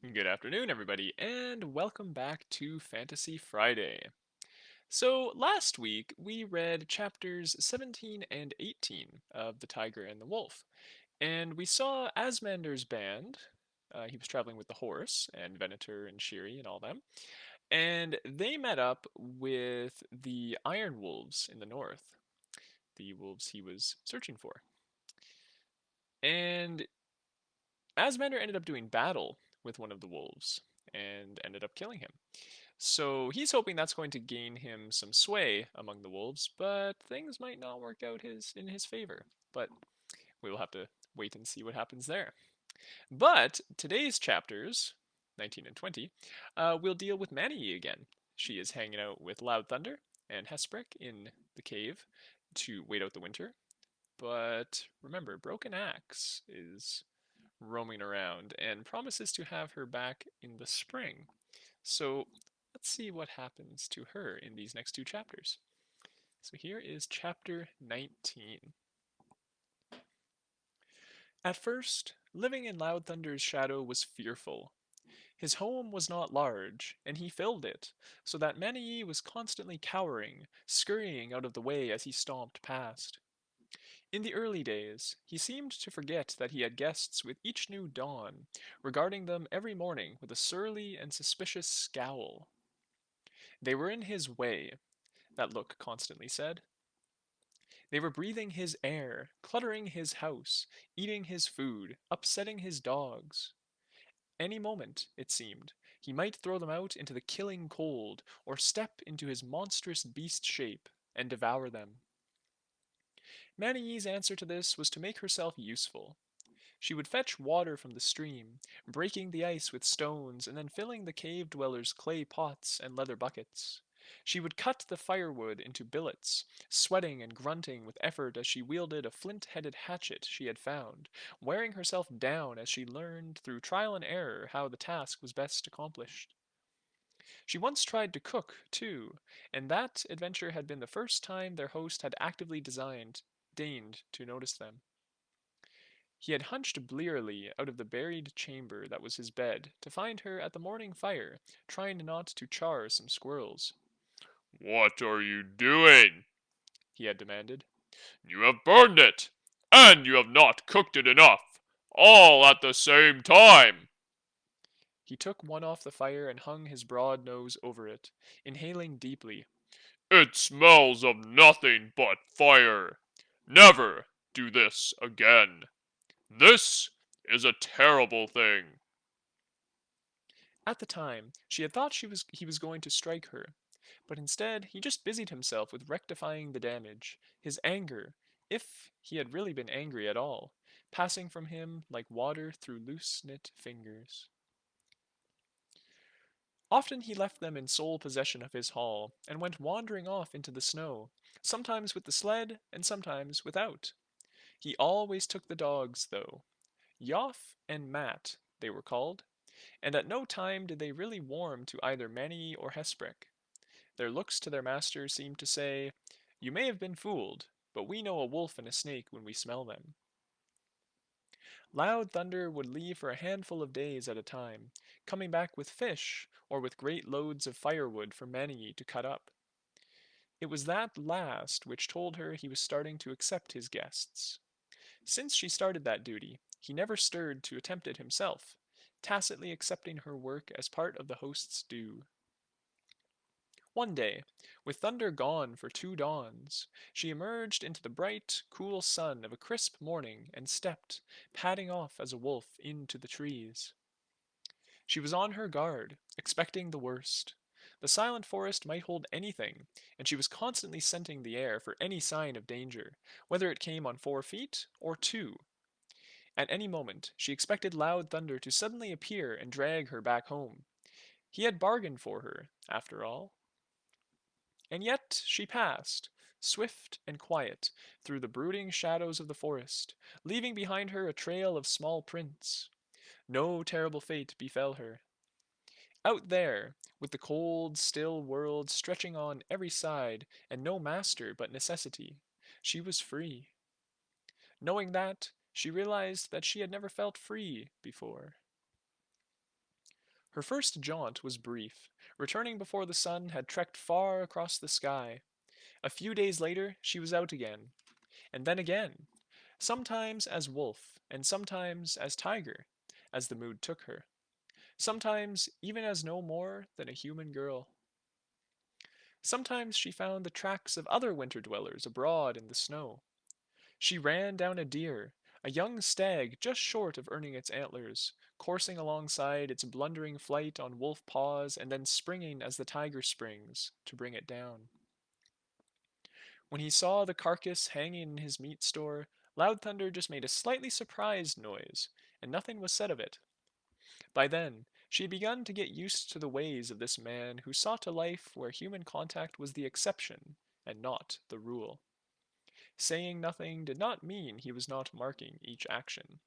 Good afternoon, everybody, and welcome back to Fantasy Friday. So, last week we read chapters 17 and 18 of The Tiger and the Wolf, and we saw Asmander's band. He was traveling with the horse, and Venator and Shiri and all them, and they met up with the Iron Wolves in the north, the wolves he was searching for. And Asmander ended up doing battle with one of the wolves and ended up killing him. So he's hoping that's going to gain him some sway among the wolves, but things might not work out in his favor. But we will have to wait and see what happens there. But today's chapters, 19 and 20, will deal with Maniye again. She is hanging out with Loud Thunder and Hesprick in the cave to wait out the winter. But remember, Broken Axe is roaming around and promises to have her back in the spring. So let's see what happens to her in these next two chapters. So here is chapter 19. At first, living in Loud Thunder's shadow was fearful. His home was not large, and he filled it, so that Maniye was constantly cowering, scurrying out of the way as he stomped past. In the early days, he seemed to forget that he had guests with each new dawn, regarding them every morning with a surly and suspicious scowl. They were in his way, that look constantly said. They were breathing his air, cluttering his house, eating his food, upsetting his dogs. Any moment, it seemed, he might throw them out into the killing cold, or step into his monstrous beast shape and devour them. Maniye's answer to this was to make herself useful. She would fetch water from the stream, breaking the ice with stones and then filling the cave dwellers' clay pots and leather buckets. She would cut the firewood into billets, sweating and grunting with effort as she wielded a flint-headed hatchet she had found, wearing herself down as she learned through trial and error how the task was best accomplished. She once tried to cook, too, and that adventure had been the first time their host had actively deigned to notice them. He had hunched blearily out of the buried chamber that was his bed to find her at the morning fire, trying not to char some squirrels. What are you doing? He had demanded. You have burned it, and you have not cooked it enough, all at the same time. He took one off the fire and hung his broad nose over it, inhaling deeply. It smells of nothing but fire. Never do this again. This is a terrible thing. At the time, she had thought he was going to strike her, but instead he just busied himself with rectifying the damage, his anger, if he had really been angry at all, passing from him like water through loose-knit fingers. Often he left them in sole possession of his hall, and went wandering off into the snow, sometimes with the sled, and sometimes without. He always took the dogs, though. Yoff and Matt, they were called, and at no time did they really warm to either Manny or Hesprick. Their looks to their master seemed to say, "You may have been fooled, but we know a wolf and a snake when we smell them." Loud Thunder would leave for a handful of days at a time, coming back with fish or with great loads of firewood for Maniye to cut up. It was that last which told her he was starting to accept his guests. Since she started that duty, he never stirred to attempt it himself, tacitly accepting her work as part of the host's due. One day, with Thunder gone for 2 dawns, she emerged into the bright, cool sun of a crisp morning and stepped, padding off as a wolf, into the trees. She was on her guard, expecting the worst. The silent forest might hold anything, and she was constantly scenting the air for any sign of danger, whether it came on 4 feet or 2. At any moment, she expected Loud Thunder to suddenly appear and drag her back home. He had bargained for her, after all. And yet she passed, swift and quiet, through the brooding shadows of the forest, leaving behind her a trail of small prints. No terrible fate befell her. Out there, with the cold, still world stretching on every side, and no master but necessity, she was free. Knowing that, she realized that she had never felt free before. Her first jaunt was brief, returning before the sun had trekked far across the sky. A few days later, she was out again, and then again, sometimes as wolf, and sometimes as tiger, as the mood took her, sometimes even as no more than a human girl. Sometimes she found the tracks of other winter dwellers abroad in the snow. She ran down a deer, a young stag just short of earning its antlers, coursing alongside its blundering flight on wolf paws and then springing as the tiger springs to bring it down. When he saw the carcass hanging in his meat store, Loud Thunder just made a slightly surprised noise, and nothing was said of it. By then, she had begun to get used to the ways of this man who sought a life where human contact was the exception and not the rule. Saying nothing did not mean he was not marking each action.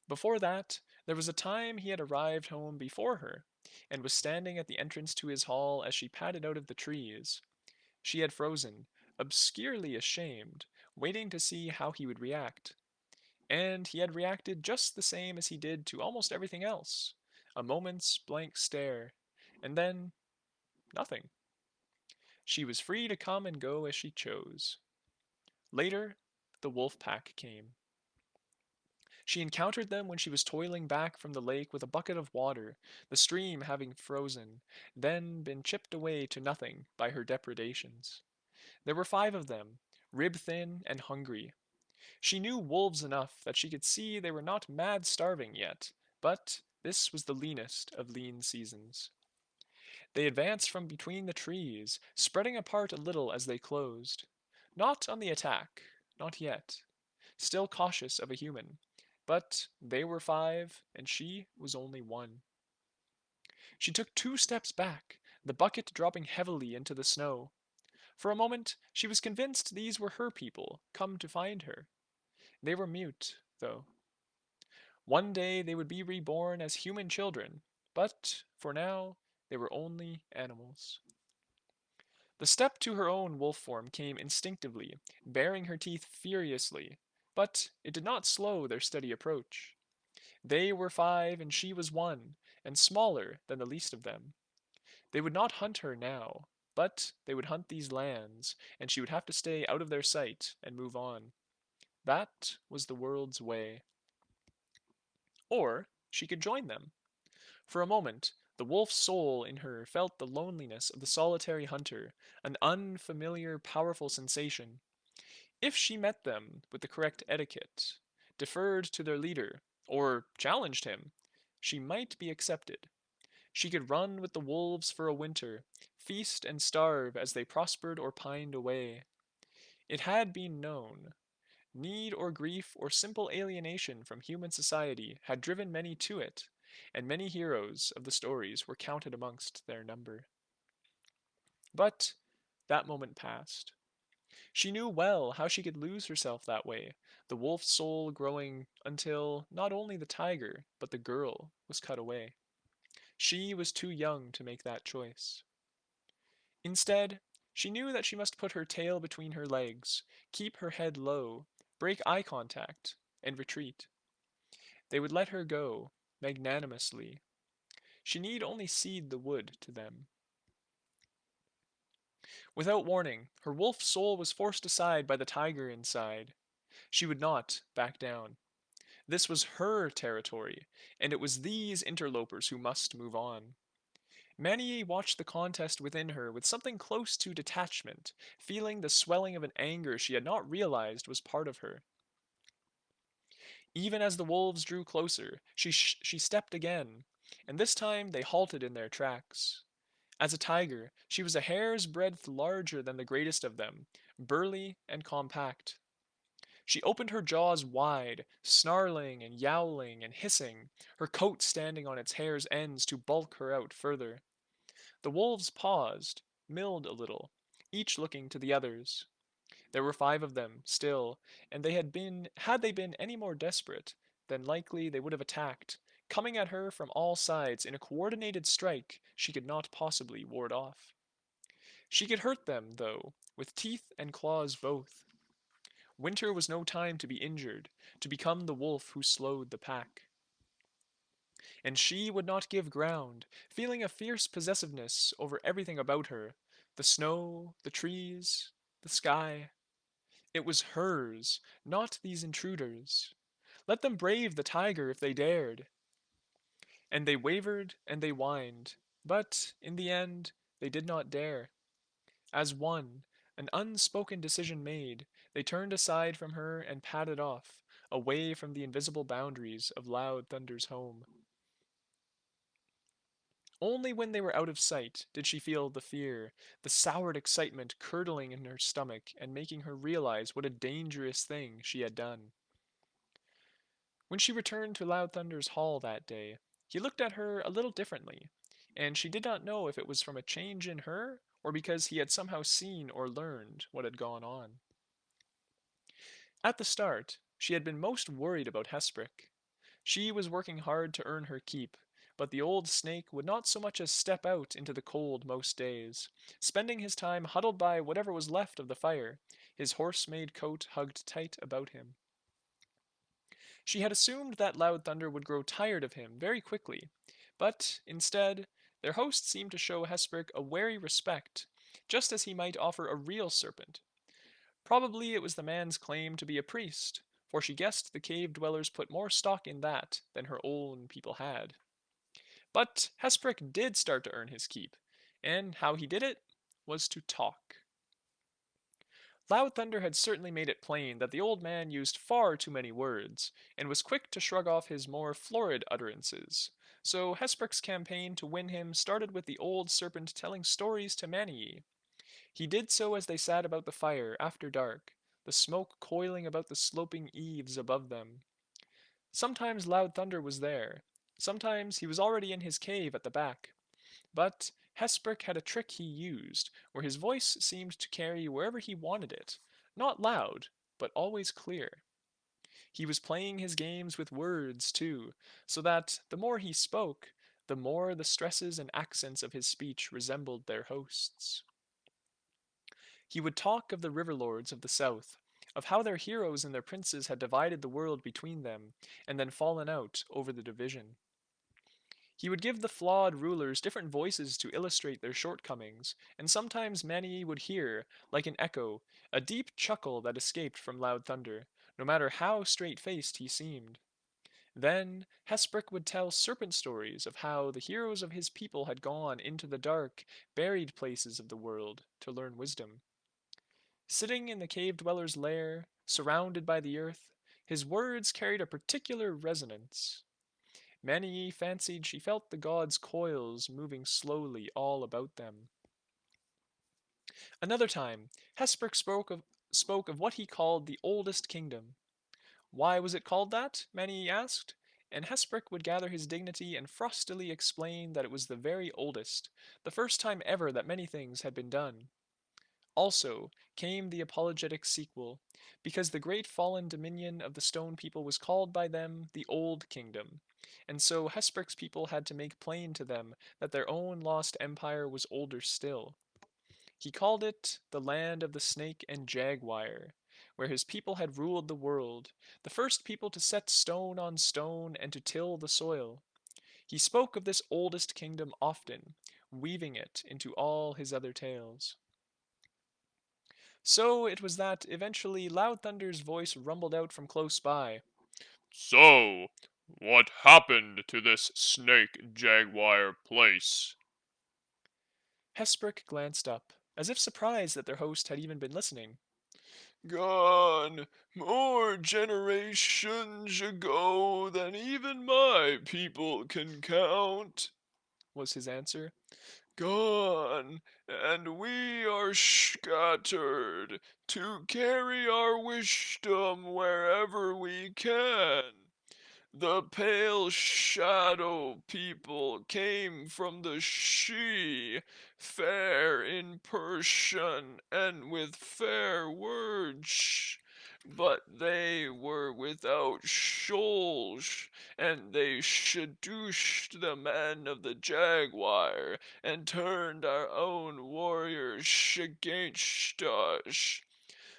Before that, there was a time he had arrived home before her, and was standing at the entrance to his hall as she padded out of the trees. She had frozen, obscurely ashamed, waiting to see how he would react. And he had reacted just the same as he did to almost everything else. A moment's blank stare, and then nothing. She was free to come and go as she chose. Later, the wolf pack came. She encountered them when she was toiling back from the lake with a bucket of water, the stream having frozen, then been chipped away to nothing by her depredations. There were 5 of them, rib thin and hungry. She knew wolves enough that she could see they were not mad starving yet, but this was the leanest of lean seasons. They advanced from between the trees, spreading apart a little as they closed. Not on the attack, not yet. Still cautious of a human. But they were 5, and she was only 1. She took 2 steps back, the bucket dropping heavily into the snow. For a moment, she was convinced these were her people, come to find her. They were mute, though. One day they would be reborn as human children, but for now they were only animals. The step to her own wolf form came instinctively, baring her teeth furiously, but it did not slow their steady approach. They were 5 and she was 1, and smaller than the least of them. They would not hunt her now, but they would hunt these lands, and she would have to stay out of their sight and move on. That was the world's way. Or she could join them. For a moment, the wolf soul in her felt the loneliness of the solitary hunter, an unfamiliar, powerful sensation. If she met them with the correct etiquette, deferred to their leader, or challenged him, she might be accepted. She could run with the wolves for a winter, feast and starve as they prospered or pined away. It had been known. Need or grief or simple alienation from human society had driven many to it, and many heroes of the stories were counted amongst their number. But that moment passed. She knew well how she could lose herself that way, the wolf soul growing until not only the tiger, but the girl was cut away. She was too young to make that choice. Instead, she knew that she must put her tail between her legs, keep her head low, break eye contact, and retreat. They would let her go, magnanimously. She need only cede the wood to them. Without warning, her wolf soul was forced aside by the tiger inside. She would not back down. This was her territory, and it was these interlopers who must move on. Maniye watched the contest within her with something close to detachment, feeling the swelling of an anger she had not realized was part of her. Even as the wolves drew closer, she stepped again, and this time they halted in their tracks. As a tiger, she was a hair's breadth larger than the greatest of them, burly and compact. She opened her jaws wide, snarling and yowling and hissing, her coat standing on its hair's ends to bulk her out further. The wolves paused, milled a little, each looking to the others. There were 5 of them, still, and had they been any more desperate, then likely they would have attacked, coming at her from all sides in a coordinated strike she could not possibly ward off. She could hurt them, though, with teeth and claws both. Winter was no time to be injured, to become the wolf who slowed the pack. and she would not give ground, feeling a fierce possessiveness over everything about her, the snow, the trees, the sky. It was hers, not these intruders. Let them brave the tiger if they dared. And they wavered and they whined, but, in the end, they did not dare. As one, an unspoken decision made, they turned aside from her and padded off, away from the invisible boundaries of Loud Thunder's home. Only when they were out of sight did she feel the fear, the soured excitement curdling in her stomach and making her realize what a dangerous thing she had done. When she returned to Loud Thunder's hall that day, he looked at her a little differently, and she did not know if it was from a change in her or because he had somehow seen or learned what had gone on. At the start, she had been most worried about Hesprick. She was working hard to earn her keep, but the old snake would not so much as step out into the cold most days, spending his time huddled by whatever was left of the fire, his horse-made coat hugged tight about him. She had assumed that Loud Thunder would grow tired of him very quickly, but, instead, their host seemed to show Hesprick a wary respect, just as he might offer a real serpent. Probably it was the man's claim to be a priest, for she guessed the cave dwellers put more stock in that than her own people had. But Hesprick did start to earn his keep, and how he did it was to talk. Loud Thunder had certainly made it plain that the old man used far too many words, and was quick to shrug off his more florid utterances. So Hesprick's campaign to win him started with the old serpent telling stories to Maniye. He did so as they sat about the fire after dark, the smoke coiling about the sloping eaves above them. Sometimes Loud Thunder was there, sometimes he was already in his cave at the back. But Hesprick had a trick he used, where his voice seemed to carry wherever he wanted it, not loud, but always clear. He was playing his games with words, too, so that the more he spoke, the more the stresses and accents of his speech resembled their host's. He would talk of the river lords of the south, of how their heroes and their princes had divided the world between them, and then fallen out over the division. He would give the flawed rulers different voices to illustrate their shortcomings, and sometimes Maniye would hear, like an echo, a deep chuckle that escaped from Loud Thunder, no matter how straight-faced he seemed. Then Hesprick would tell serpent stories of how the heroes of his people had gone into the dark, buried places of the world to learn wisdom. Sitting in the cave dweller's lair, surrounded by the earth, his words carried a particular resonance. Maniye fancied she felt the gods' coils moving slowly all about them. Another time, Hesprick spoke of what he called the oldest kingdom. Why was it called that? Maniye asked, and Hesprick would gather his dignity and frostily explain that it was the very oldest, the first time ever that many things had been done. Also came the apologetic sequel, because the great fallen dominion of the stone people was called by them the Old Kingdom, and so Hesprick's people had to make plain to them that their own lost empire was older still. He called it the land of the snake and jaguar, where his people had ruled the world, the first people to set stone on stone and to till the soil. He spoke of this oldest kingdom often, weaving it into all his other tales. So it was that eventually Loud Thunder's voice rumbled out from close by. So, what happened to this snake jaguar place? Hesprick glanced up, as if surprised that their host had even been listening. Gone more generations ago than even my people can count, was his answer. Gone, and we are scattered to carry our wisdom wherever we can. The pale shadow people came from the she, fair in person and with fair words, but they were without shoals, and they seduced the men of the jaguar, and turned our own warriors against us.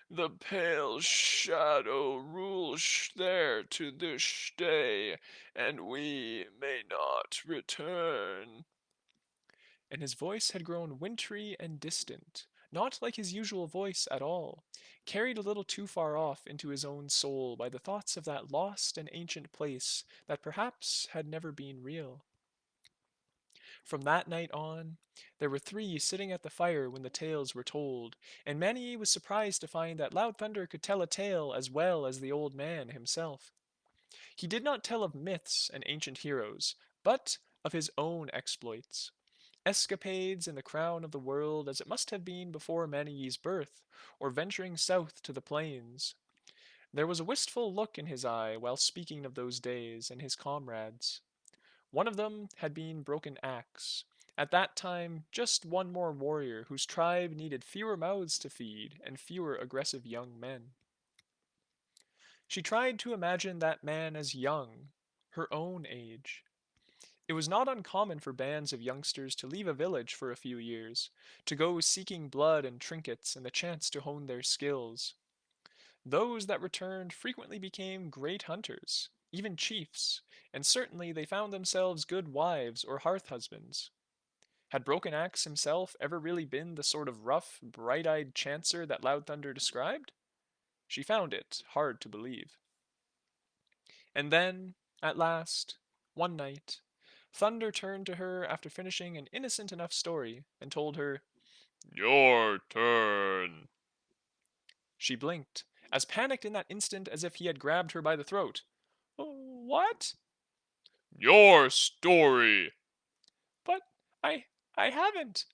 The pale shadow rules there to this day, and we may not return. And his voice had grown wintry and distant, not like his usual voice at all, carried a little too far off into his own soul by the thoughts of that lost and ancient place that perhaps had never been real. From that night on, there were three sitting at the fire when the tales were told, and Maniye was surprised to find that Loud Thunder could tell a tale as well as the old man himself. He did not tell of myths and ancient heroes, but of his own exploits. Escapades in the crown of the world as it must have been before Maniye's birth, or venturing south to the plains. There was a wistful look in his eye while speaking of those days and his comrades. One of them had been Broken Axe, at that time just one more warrior whose tribe needed fewer mouths to feed and fewer aggressive young men. She tried to imagine that man as young, her own age. It was not uncommon for bands of youngsters to leave a village for a few years, to go seeking blood and trinkets and the chance to hone their skills. Those that returned frequently became great hunters, even chiefs, and certainly they found themselves good wives or hearth husbands. Had Broken Axe himself ever really been the sort of rough, bright-eyed chancer that Loud Thunder described? She found it hard to believe. And then, at last, one night, Thunder turned to her after finishing an innocent enough story and told her, Your turn. she blinked, as panicked in that instant as if he had grabbed her by the throat. What? Your story. But I I haven't.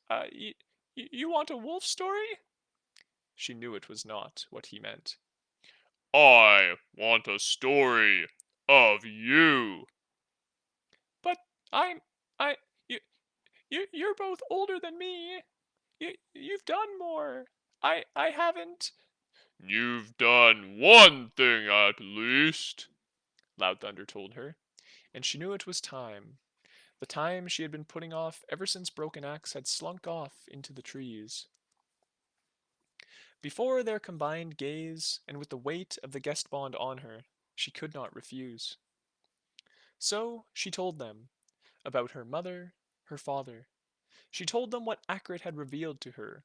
You want a wolf story? She knew it was not what he meant. I want a story of you. But I'm I you you're both older than me. You've done more. I haven't. You've done one thing at least. Loud Thunder told her, and she knew it was time. The time she had been putting off ever since Broken Axe had slunk off into the trees. Before their combined gaze, and with the weight of the guest bond on her, she could not refuse. So she told them about her mother, her father. She told them what Akrit had revealed to her,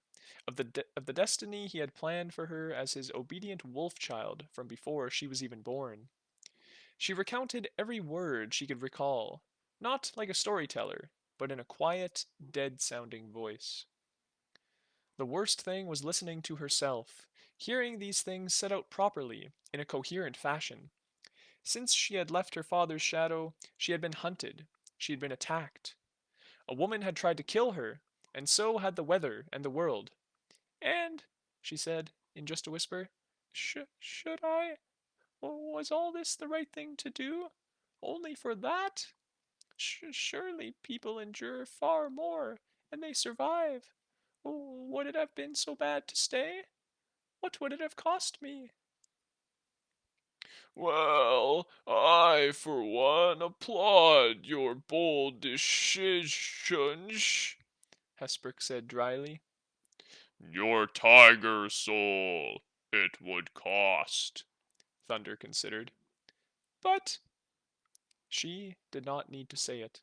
of the destiny he had planned for her as his obedient wolf child from before she was even born. She recounted every word she could recall, not like a storyteller, but in a quiet, dead-sounding voice. The worst thing was listening to herself, hearing these things set out properly, in a coherent fashion. Since she had left her father's shadow, she had been hunted, she had been attacked. A woman had tried to kill her, and so had the weather and the world. And, she said, in just a whisper, should I? Was all this the right thing to do? Only for that? Surely people endure far more, and they survive. Would it have been so bad to stay? What would it have cost me? Well, I for one applaud your bold decisions. Hesperk said dryly. Your tiger soul it would cost. Thunder considered. But she did not need to say it.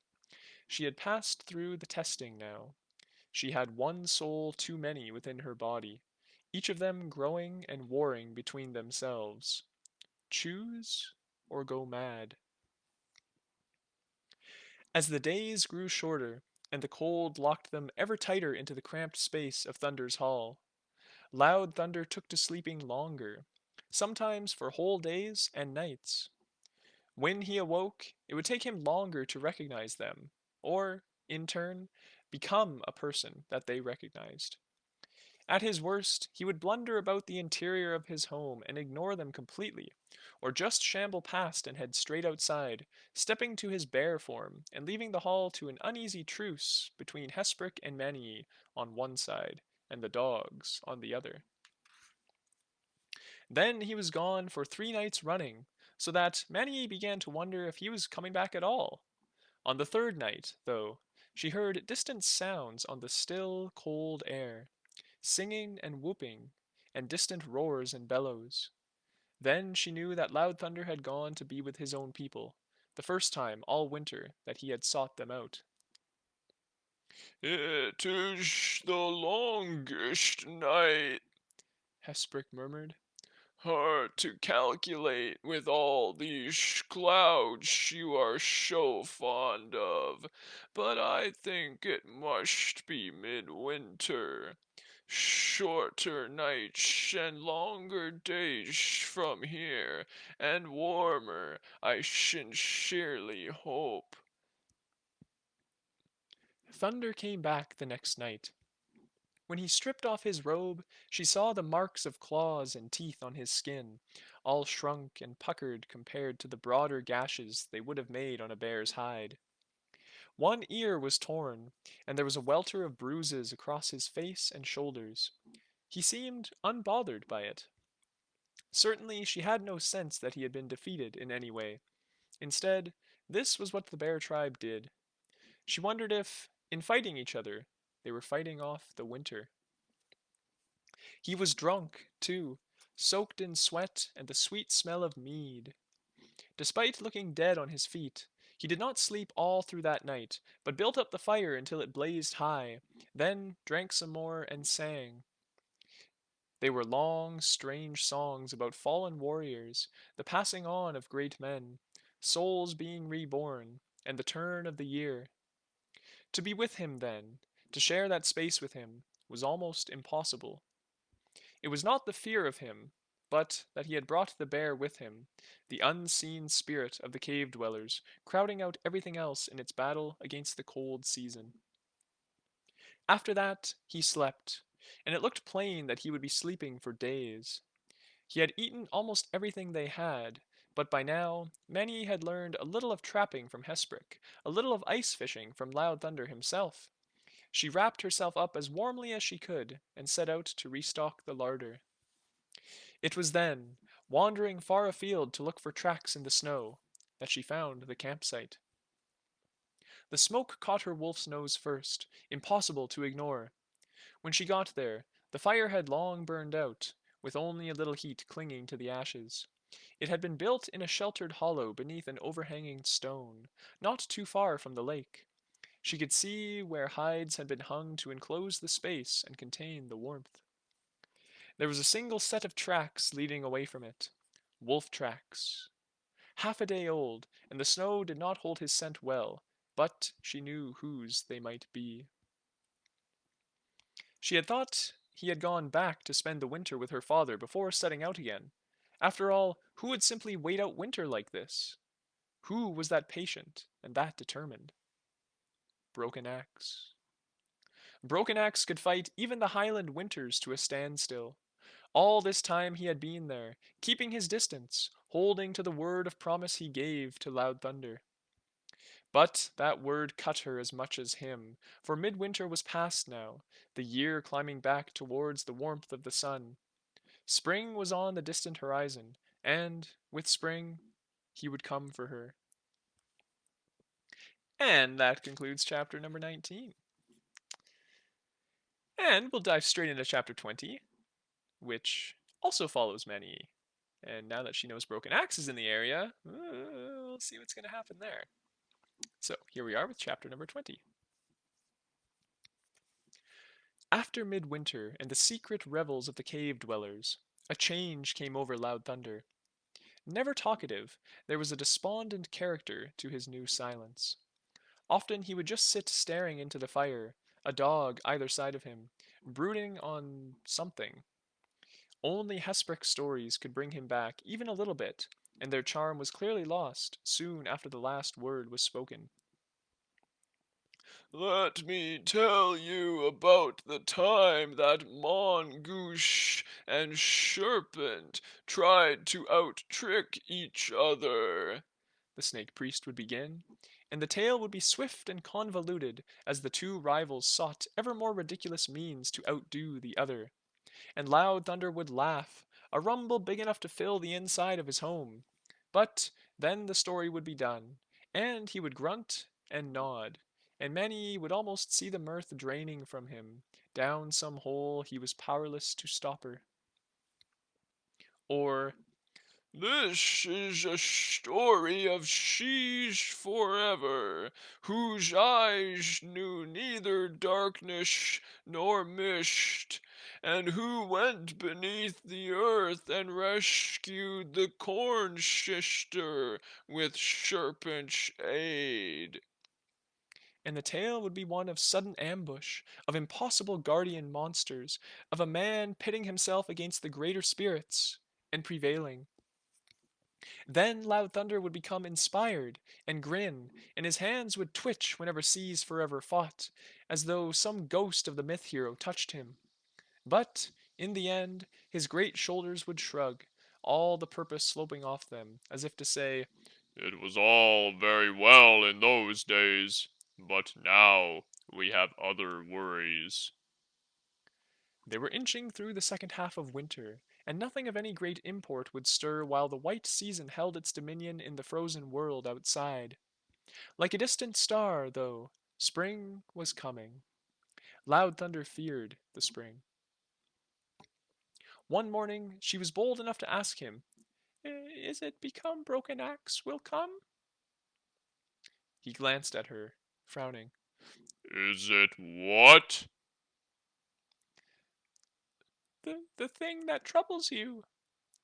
She had passed through the testing now. She had one soul too many within her body, each of them growing and warring between themselves. Choose or go mad. As the days grew shorter, and the cold locked them ever tighter into the cramped space of Thunder's Hall, Loud Thunder took to sleeping longer, sometimes for whole days and nights. When he awoke, it would take him longer to recognize them, or, in turn, become a person that they recognized. At his worst, he would blunder about the interior of his home and ignore them completely, or just shamble past and head straight outside, stepping to his bear form and leaving the hall to an uneasy truce between Hesprick and Maniye on one side and the dogs on the other. Then he was gone for 3 nights running, so that Maniye began to wonder if he was coming back at all. On the third night, though, she heard distant sounds on the still, cold air, singing and whooping, and distant roars and bellows. Then she knew that Loud Thunder had gone to be with his own people, the first time all winter that he had sought them out. It is the longest night, Hesprick murmured. hard to calculate with all these clouds you are so fond of, but I think it must be midwinter. Shorter nights and longer days from here, and warmer, I sincerely hope. Thunder came back the next night. When he stripped off his robe, she saw the marks of claws and teeth on his skin, all shrunk and puckered compared to the broader gashes they would have made on a bear's hide. One ear was torn, and there was a welter of bruises across his face and shoulders. He seemed unbothered by it. Certainly she had no sense that he had been defeated in any way. Instead, this was what the bear tribe did. She wondered if, in fighting each other, they were fighting off the winter. He was drunk, too, soaked in sweat and the sweet smell of mead. Despite looking dead on his feet, he did not sleep all through that night, but built up the fire until it blazed high, then drank some more and sang. They were long, strange songs about fallen warriors, the passing on of great men, souls being reborn, and the turn of the year. To be with him, then, to share that space with him, was almost impossible. It was not the fear of him, but that he had brought the bear with him, the unseen spirit of the cave dwellers, crowding out everything else in its battle against the cold season. After that, he slept, and it looked plain that he would be sleeping for days. He had eaten almost everything they had, but by now Maniye had learned a little of trapping from Hesprick, a little of ice fishing from Loud Thunder himself. She wrapped herself up as warmly as she could, and set out to restock the larder. It was then, wandering far afield to look for tracks in the snow, that she found the campsite. The smoke caught her wolf's nose first, impossible to ignore. When she got there, the fire had long burned out, with only a little heat clinging to the ashes. It had been built in a sheltered hollow beneath an overhanging stone, not too far from the lake. She could see where hides had been hung to enclose the space and contain the warmth. There was a single set of tracks leading away from it. Wolf tracks. Half a day old, and the snow did not hold his scent well, but she knew whose they might be. She had thought he had gone back to spend the winter with her father before setting out again. After all, who would simply wait out winter like this? Who was that patient and that determined? Broken Axe. Broken Axe could fight even the Highland winters to a standstill. All this time he had been there, keeping his distance, holding to the word of promise he gave to Loud Thunder. But that word cut her as much as him, for midwinter was past now, the year climbing back towards the warmth of the sun. Spring was on the distant horizon, and, with spring, he would come for her. And that concludes chapter number 19. And we'll dive straight into chapter 20, which also follows Maniye. And now that she knows Broken Axe is in the area, we'll see what's going to happen there. So here we are with chapter number 20. After midwinter and the secret revels of the cave dwellers, a change came over Loud Thunder. Never talkative, there was a despondent character to his new silence. Often he would just sit staring into the fire, a dog either side of him, brooding on something. Only Hesprick's stories could bring him back even a little bit, and their charm was clearly lost soon after the last word was spoken. Let me tell you about the time that mongoose and serpent tried to out-trick each other. The snake priest would begin, and the tale would be swift and convoluted as the two rivals sought ever more ridiculous means to outdo the other. And Loud Thunder would laugh, a rumble big enough to fill the inside of his home. But then the story would be done, and he would grunt and nod, and Maniye would almost see the mirth draining from him, down some hole he was powerless to stop her. Or, "This is a story of Sheesh forever, whose eyes knew neither darkness nor mist, and who went beneath the earth and rescued the corn sister with serpent's aid." and the tale would be one of sudden ambush, of impossible guardian monsters, of a man pitting himself against the greater spirits, and prevailing. Then Loud Thunder would become inspired and grin, and his hands would twitch whenever Seas Forever fought, as though some ghost of the myth hero touched him. But, in the end, his great shoulders would shrug, all the purpose sloping off them, as if to say, "It was all very well in those days, but now we have other worries." they were inching through the second half of winter, and nothing of any great import would stir while the white season held its dominion in the frozen world outside. Like a distant star, though, spring was coming. Loud Thunder feared the spring. One morning she was bold enough to ask him, Is it become Broken Axe will come? He glanced at her, frowning. "Is it what?" The thing that troubles you,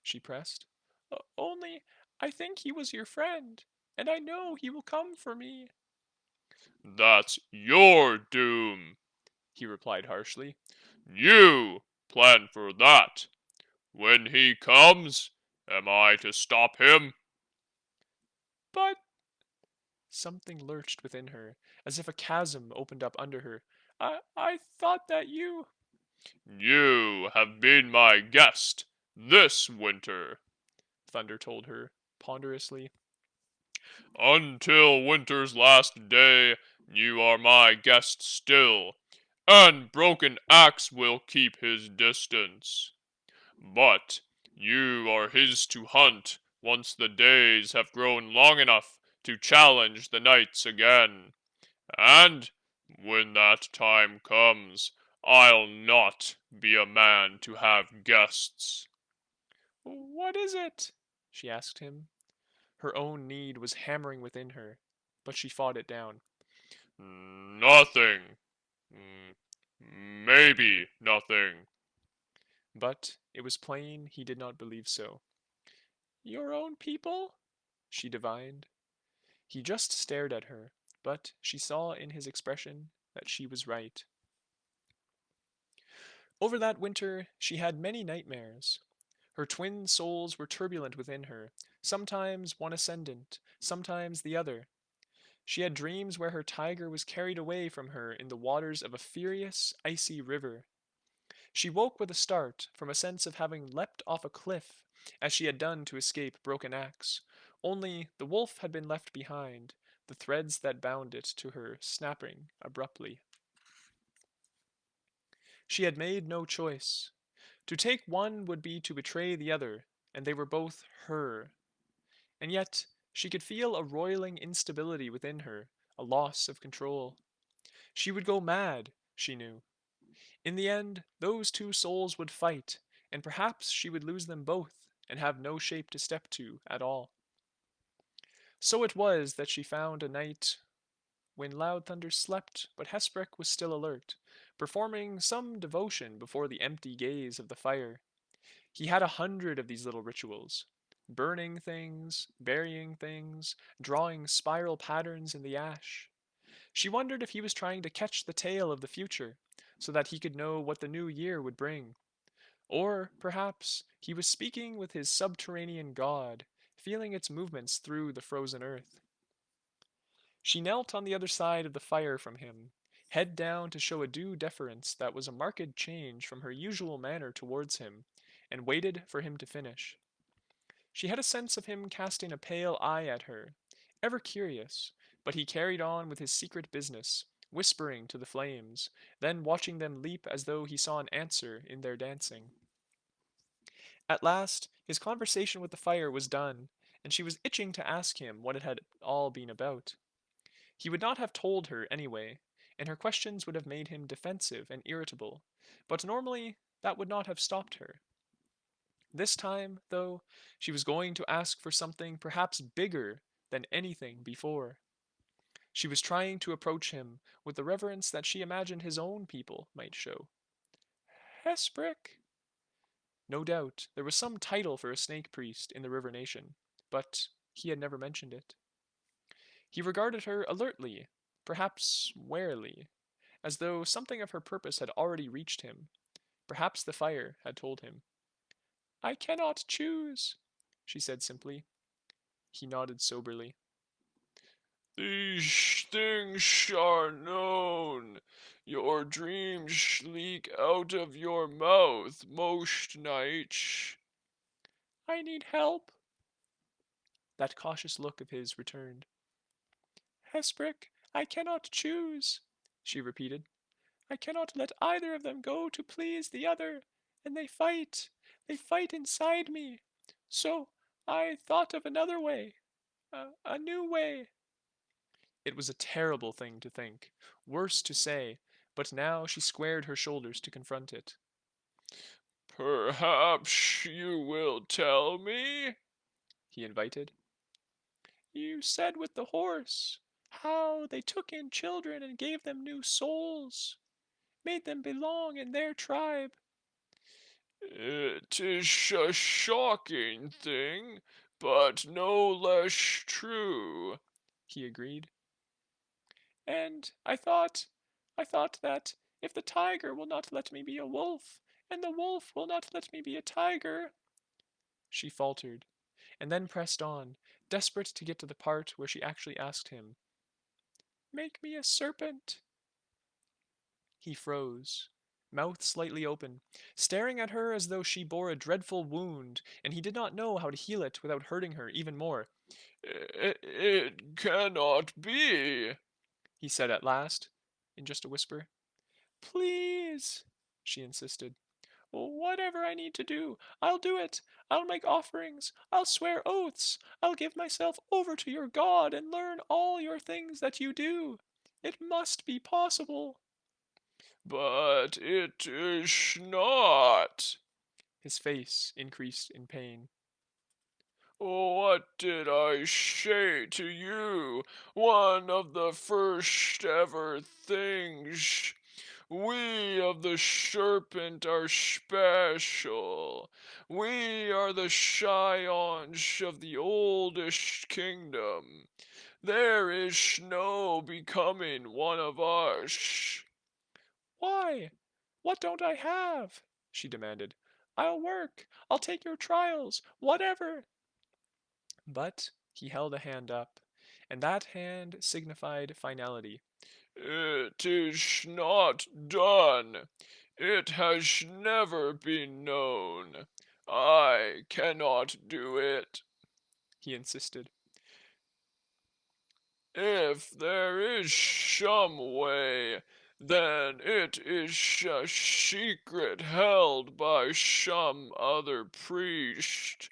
she pressed. Only, I think he was your friend, and I know he will come for me, "That's your doom," he replied harshly. "you plan for that. When he comes, am I to stop him?" But something lurched within her, as if a chasm opened up under her. I thought that you. "You have been my guest this winter." Thunder told her, ponderously. "Until winter's last day, you are my guest still, and Broken Axe will keep his distance. But you are his to hunt once the days have grown long enough to challenge the nights again. And when that time comes, I'll not be a man to have guests." What is it? She asked him. Her own need was hammering within her, but she fought it down. "Nothing. Mm, Maybe nothing." But it was plain he did not believe so. Your own people? She divined. He just stared at her, but she saw in his expression that she was right. Over that winter, she had many nightmares. Her twin souls were turbulent within her, sometimes one ascendant, sometimes the other. She had dreams where her tiger was carried away from her in the waters of a furious, icy river. She woke with a start from a sense of having leapt off a cliff, as she had done to escape Broken Axe, only the wolf had been left behind, the threads that bound it to her snapping abruptly. She had made no choice. To take one would be to betray the other, and they were both her. And yet, she could feel a roiling instability within her, a loss of control. She would go mad, she knew. In the end, those two souls would fight, and perhaps she would lose them both and have no shape to step to at all. So it was that she found a night when Loud Thunder slept, but Hesprek was still alert, performing some devotion before the empty gaze of the fire. He had 100 of these little rituals, burning things, burying things, drawing spiral patterns in the ash. She wondered if he was trying to catch the tail of the future, so that he could know what the new year would bring. Or, perhaps, he was speaking with his subterranean god, feeling its movements through the frozen earth. She knelt on the other side of the fire from him, head down to show a due deference that was a marked change from her usual manner towards him, and waited for him to finish. She had a sense of him casting a pale eye at her, ever curious, but he carried on with his secret business, whispering to the flames, then watching them leap as though he saw an answer in their dancing. At last, his conversation with the fire was done, and she was itching to ask him what it had all been about. He would not have told her anyway, and her questions would have made him defensive and irritable, but normally that would not have stopped her. This time, though, she was going to ask for something perhaps bigger than anything before. She was trying to approach him with the reverence that she imagined his own people might show. Hesprick! No doubt there was some title for a snake priest in the river nation, but he had never mentioned it. He regarded her alertly, perhaps warily, as though something of her purpose had already reached him. Perhaps the fire had told him. I cannot choose, she said simply. He nodded soberly. These things are known. Your dreams leak out of your mouth most nights. I need help. That cautious look of his returned. Hesprick, I cannot choose, she repeated. I cannot let either of them go to please the other, and they fight. They fight inside me. So I thought of another way, a new way. It was a terrible thing to think, worse to say, but now she squared her shoulders to confront it. Perhaps you will tell me? He invited. You said with the horse how they took in children and gave them new souls, made them belong in their tribe. It is a shocking thing, but no less true. He agreed. And I thought that if the tiger will not let me be a wolf, and the wolf will not let me be a tiger. She faltered, and then pressed on, desperate to get to the part where she actually asked him, make me a serpent. He froze, mouth slightly open, staring at her as though she bore a dreadful wound, and he did not know how to heal it without hurting her even more. It cannot be, He said at last, in just a whisper. Please, she insisted. Whatever I need to do, I'll do it. I'll make offerings. I'll swear oaths. I'll give myself over to your God and learn all your things that you do. It must be possible. but it is not. His face increased in pain. What did I say to you? One of the first ever things. We of the serpent are special. We are the scions of the oldest kingdom. There is no becoming one of us. Why? What don't I have? She demanded. I'll work. I'll take your trials. Whatever. But he held a hand up, and that hand signified finality. It is not done. It has never been known. I cannot do it. He insisted. If there is some way, then it is a secret held by some other priest,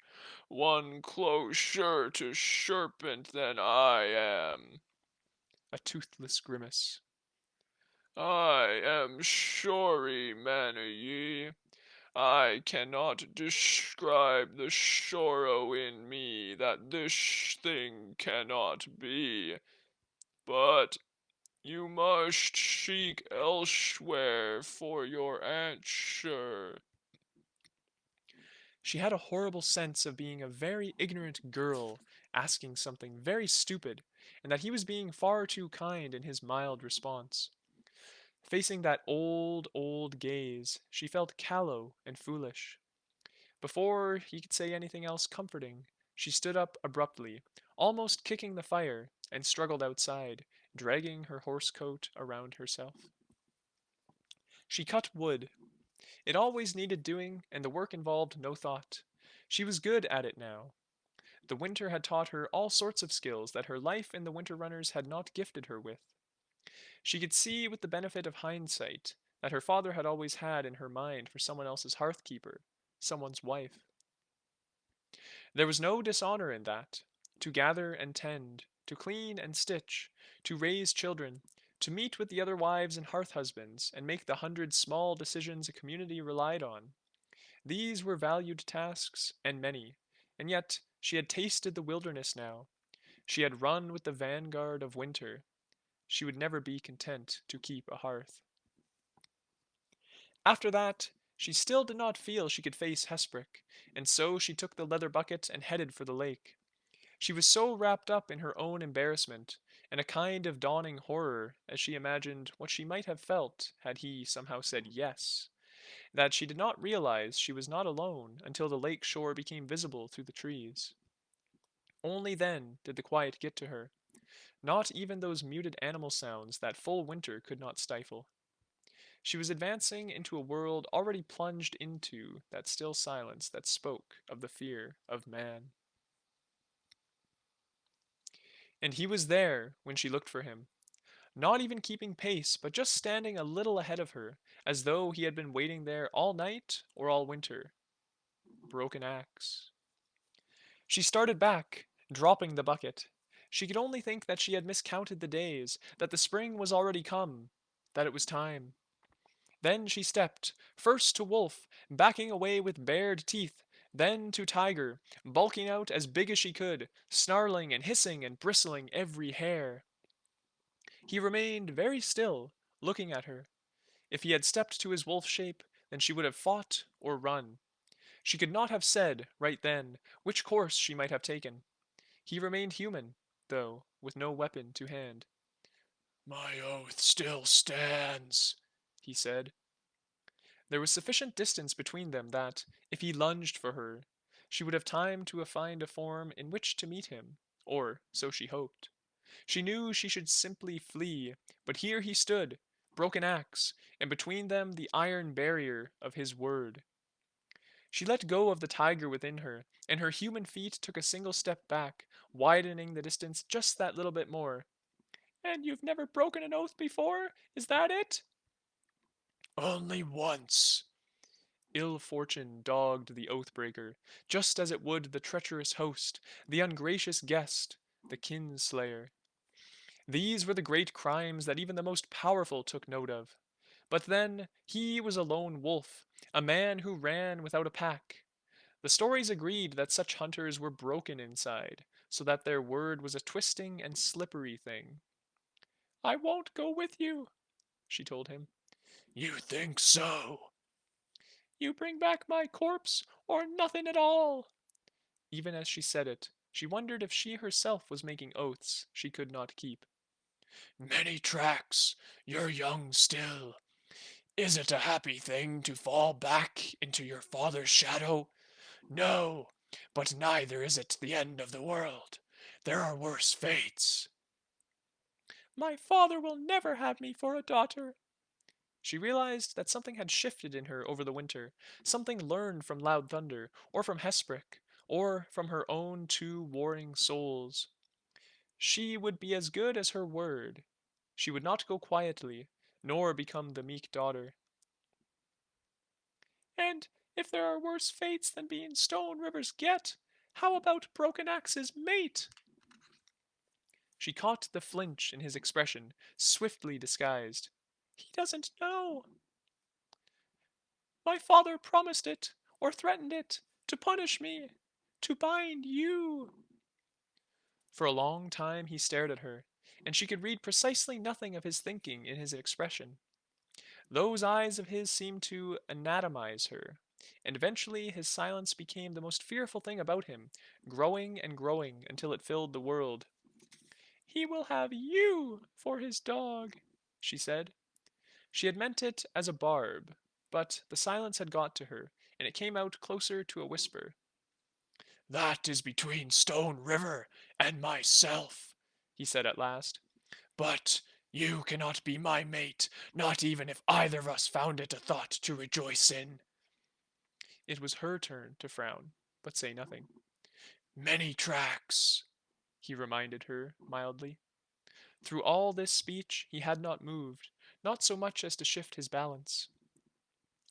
one closer to serpent than I am. A toothless grimace. I am sorry, Maniye. I cannot describe the sorrow in me that this thing cannot be, but you must seek elsewhere for your answer. She had a horrible sense of being a very ignorant girl asking something very stupid, and that he was being far too kind in his mild response. Facing that old, old gaze, she felt callow and foolish. Before he could say anything else comforting, she stood up abruptly, almost kicking the fire, and struggled outside, dragging her horse coat around herself. She cut wood. It always needed doing, and the work involved no thought. She was good at it now. The winter had taught her all sorts of skills that her life in the Winter Runners had not gifted her with. She could see with the benefit of hindsight that her father had always had in her mind for someone else's hearthkeeper, someone's wife. There was no dishonor in that. To gather and tend, to clean and stitch, to raise children, to meet with the other wives and hearth husbands, and make the hundred small decisions a community relied on. These were valued tasks, and many, and yet she had tasted the wilderness now. She had run with the vanguard of winter. She would never be content to keep a hearth. After that, she still did not feel she could face Hesprick, and so she took the leather bucket and headed for the lake. She was so wrapped up in her own embarrassment, and a kind of dawning horror as she imagined what she might have felt had he somehow said yes, that she did not realize she was not alone until the lake shore became visible through the trees. Only then did the quiet get to her, not even those muted animal sounds that full winter could not stifle. She was advancing into a world already plunged into that still silence that spoke of the fear of man. And he was there when she looked for him, not even keeping pace, but just standing a little ahead of her, as though he had been waiting there all night or all winter. Broken axe. She started back, dropping the bucket. She could only think that she had miscounted the days, that the spring was already come, that it was time. Then she stepped, first to Wolf, backing away with bared teeth, then to Tiger, bulking out as big as she could, snarling and hissing and bristling every hair. He remained very still, looking at her. If he had stepped to his wolf shape, then she would have fought or run. She could not have said, right then, which course she might have taken. He remained human, though, with no weapon to hand. My oath still stands, he said. There was sufficient distance between them that, if he lunged for her, she would have time to find a form in which to meet him, or so she hoped. She knew she should simply flee, but here he stood, broken axe, and between them the iron barrier of his word. She let go of the tiger within her, and her human feet took a single step back, widening the distance just that little bit more. And you've never broken an oath before? Is that it? Only once. Ill fortune dogged the oath-breaker, just as it would the treacherous host, the ungracious guest, the kinslayer. These were the great crimes that even the most powerful took note of. But then, he was a lone wolf, a man who ran without a pack. The stories agreed that such hunters were broken inside, so that their word was a twisting and slippery thing. I won't go with you, she told him. You think so? You bring back my corpse, or nothing at all. Even as she said it, she wondered if she herself was making oaths she could not keep. Many tracks. You're young still. Is it a happy thing to fall back into your father's shadow? No, but neither is it the end of the world. There are worse fates. My father will never have me for a daughter. She realized that something had shifted in her over the winter, something learned from Loud Thunder, or from Hesprick, or from her own two warring souls. She would be as good as her word. She would not go quietly, nor become the meek daughter. And if there are worse fates than being Stone River's get, how about Broken Axe's mate? She caught the flinch in his expression, swiftly disguised. He doesn't know. My father promised it, or threatened it, to punish me, to bind you. For a long time he stared at her, and she could read precisely nothing of his thinking in his expression. Those eyes of his seemed to anatomize her, and eventually his silence became the most fearful thing about him, growing and growing until it filled the world. He will have you for his dog, she said. She had meant it as a barb, but the silence had got to her, and it came out closer to a whisper. That is between Stone River and myself, he said at last. But you cannot be my mate, not even if either of us found it a thought to rejoice in. It was her turn to frown, but say nothing. Many tracks, he reminded her mildly. Through all this speech he had not moved, not so much as to shift his balance.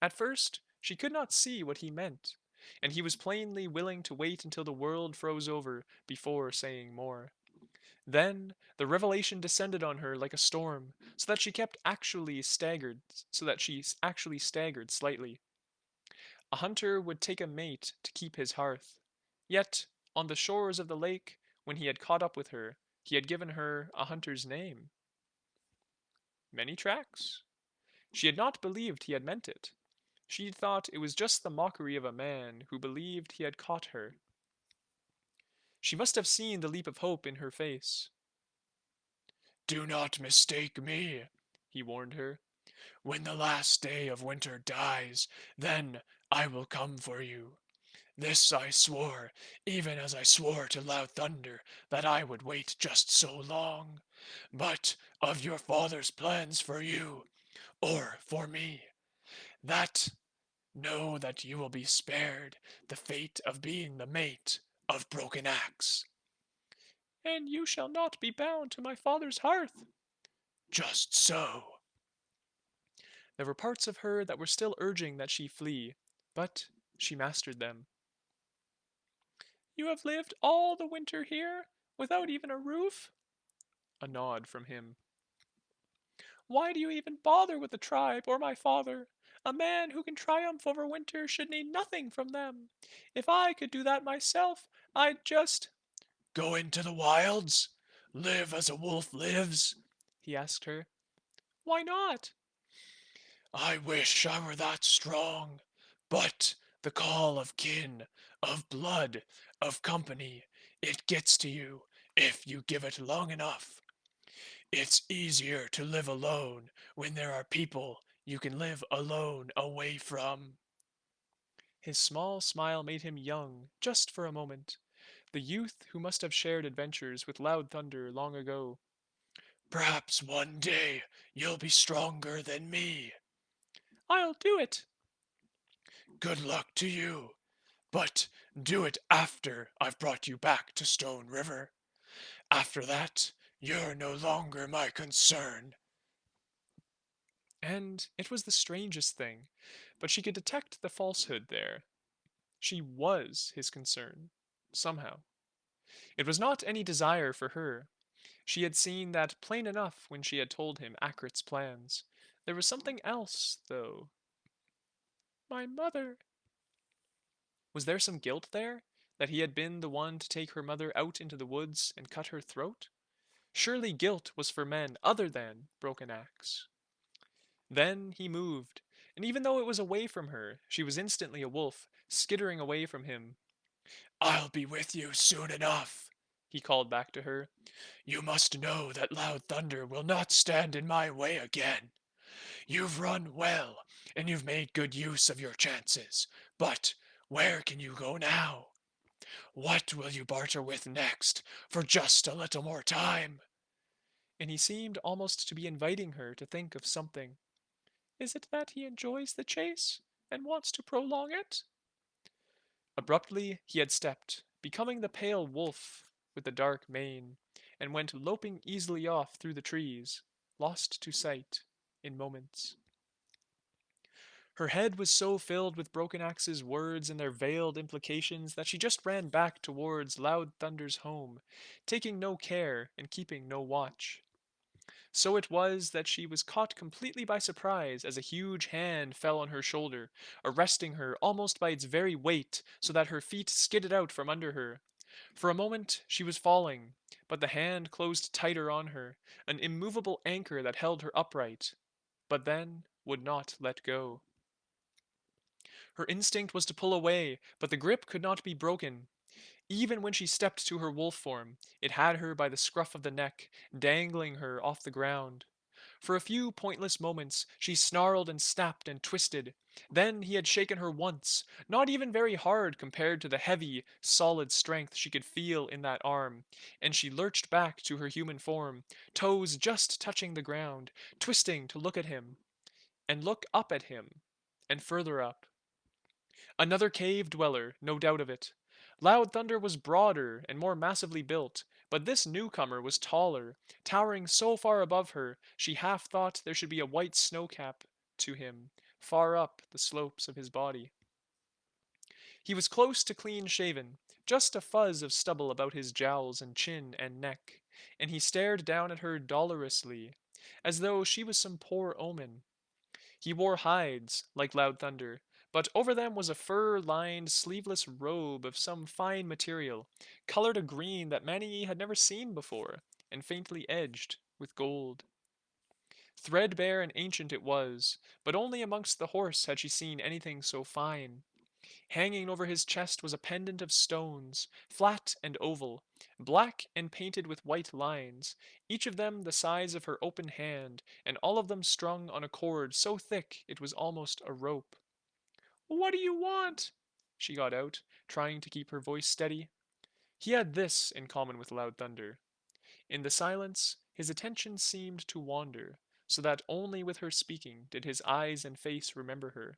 At first, she could not see what he meant, and he was plainly willing to wait until the world froze over before saying more. Then the revelation descended on her like a storm, so that she actually staggered slightly. A hunter would take a mate to keep his hearth. Yet, on the shores of the lake, when he had caught up with her, he had given her a hunter's name. Many tracks? She had not believed he had meant it. She thought it was just the mockery of a man who believed he had caught her. She must have seen the leap of hope in her face. Do not mistake me, he warned her. When the last day of winter dies, then I will come for you. This I swore, even as I swore to Loud Thunder that I would wait just so long. But of your father's plans for you, or for me, that know that you will be spared the fate of being the mate of Broken Axe. And you shall not be bound to my father's hearth. Just so. There were parts of her that were still urging that she flee, but she mastered them. You have lived all the winter here, without even a roof? A nod from him. Why do you even bother with the tribe or my father? A man who can triumph over winter should need nothing from them. If I could do that myself, I'd just. Go into the wilds? Live as a wolf lives? He asked her. Why not? I wish I were that strong. But the call of kin, of blood, of company, it gets to you if you give it long enough. It's easier to live alone when there are people you can live alone away from. His small smile made him young, just for a moment, the youth who must have shared adventures with Loud Thunder long ago. Perhaps one day you'll be stronger than me. I'll do it! Good luck to you. But do it after I've brought you back to Stone River. After that, you're no longer my concern. And it was the strangest thing, but she could detect the falsehood there. She was his concern, somehow. It was not any desire for her. She had seen that plain enough when she had told him Akrit's plans. There was something else, though. My mother. Was there some guilt there? That he had been the one to take her mother out into the woods and cut her throat? Surely guilt was for men other than Broken Axe. Then he moved, and even though it was away from her, she was instantly a wolf, skittering away from him. I'll be with you soon enough, He called back to her. You must know that Loud Thunder will not stand in my way again. You've run well, and you've made good use of your chances. But where can you go now? What will you barter with next for just a little more time? And he seemed almost to be inviting her to think of something. Is it that he enjoys the chase and wants to prolong it? Abruptly he had stepped, becoming the pale wolf with the dark mane, and went loping easily off through the trees, lost to sight in moments. Her head was so filled with Broken Axe's words and their veiled implications that she just ran back towards Loud Thunder's home, taking no care and keeping no watch. So it was that she was caught completely by surprise as a huge hand fell on her shoulder, arresting her almost by its very weight, so that her feet skidded out from under her. For a moment she was falling, but the hand closed tighter on her, an immovable anchor that held her upright, but then would not let go. Her instinct was to pull away, but the grip could not be broken. Even when she stepped to her wolf form, it had her by the scruff of the neck, dangling her off the ground. For a few pointless moments she snarled and snapped and twisted. Then he had shaken her once, not even very hard compared to the heavy, solid strength she could feel in that arm, and she lurched back to her human form, toes just touching the ground, twisting to look at him, and look up at him, and further up. Another cave dweller, no doubt of it. Loud Thunder was broader and more massively built, but this newcomer was taller, towering so far above her she half thought there should be a white snowcap to him, far up the slopes of his body. He was close to clean shaven, just a fuzz of stubble about his jowls and chin and neck, and he stared down at her dolorously, as though she was some poor omen. He wore hides, like Loud Thunder, but over them was a fur-lined, sleeveless robe of some fine material, colored a green that Maniye had never seen before, and faintly edged with gold. Threadbare and ancient it was, but only amongst the horse had she seen anything so fine. Hanging over his chest was a pendant of stones, flat and oval, black and painted with white lines, each of them the size of her open hand, and all of them strung on a cord so thick it was almost a rope. "What do you want?" she got out, trying to keep her voice steady. He had this in common with Loud Thunder. In the silence, his attention seemed to wander, so that only with her speaking did his eyes and face remember her.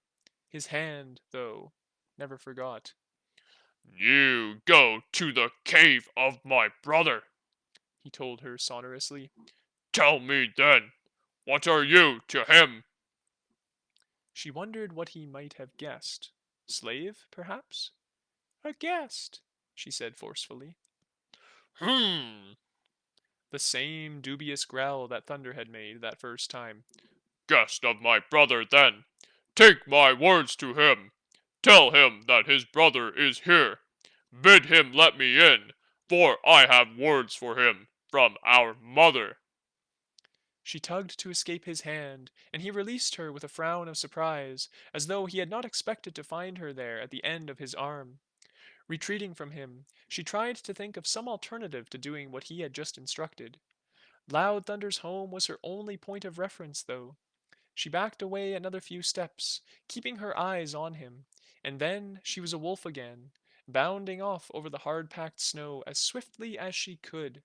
His hand, though, never forgot. You go to the cave of my brother, He told her sonorously. tell me then, what are you to him? She wondered what he might have guessed. Slave, perhaps? A guest, she said forcefully. Hmm, The same dubious growl that Thunder had made that first time. guest of my brother then. Take my words to him. Tell him that his brother is here. Bid him let me in, for I have words for him from our mother. She tugged to escape his hand, and he released her with a frown of surprise, as though he had not expected to find her there at the end of his arm. Retreating from him, she tried to think of some alternative to doing what he had just instructed. Loud Thunder's home was her only point of reference, though. She backed away another few steps, keeping her eyes on him, and then she was a wolf again, bounding off over the hard-packed snow as swiftly as she could.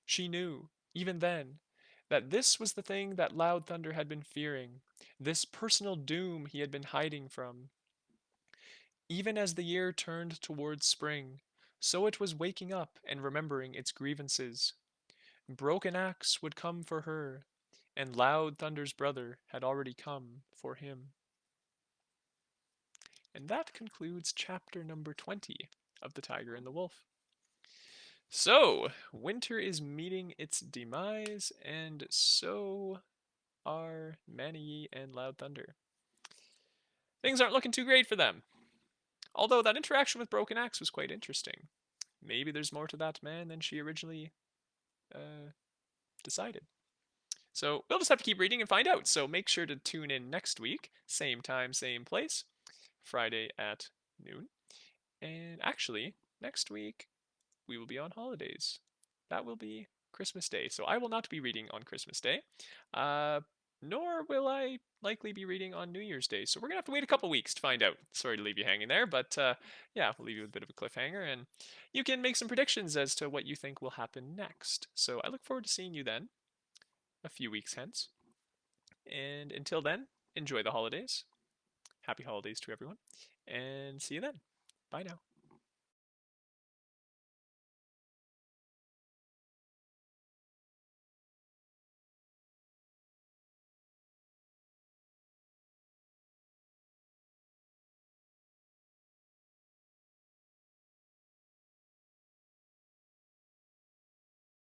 She knew, even then, that this was the thing that Loud Thunder had been fearing, this personal doom he had been hiding from. Even as the year turned towards spring, so it was waking up and remembering its grievances. Broken Axe would come for her, and Loud Thunder's brother had already come for him. And that concludes chapter number 20 of The Tiger and the Wolf. So, winter is meeting its demise, and so are Maniye and Loud Thunder. Things aren't looking too great for them. Although that interaction with Broken Axe was quite interesting. Maybe there's more to that man than she originally uh, decided. So we'll just have to keep reading and find out. So make sure to tune in next week, same time, same place, Friday at noon. And actually, next week we will be on holidays. That will be Christmas Day. So I will not be reading on Christmas Day, uh, nor will I likely be reading on New Year's Day. So we're going to have to wait a couple weeks to find out. Sorry to leave you hanging there, but yeah, we'll leave you with a bit of a cliffhanger. And you can make some predictions as to what you think will happen next. So I look forward to seeing you then, a few weeks hence. And until then, enjoy the holidays. Happy holidays to everyone. And see you then. Bye now.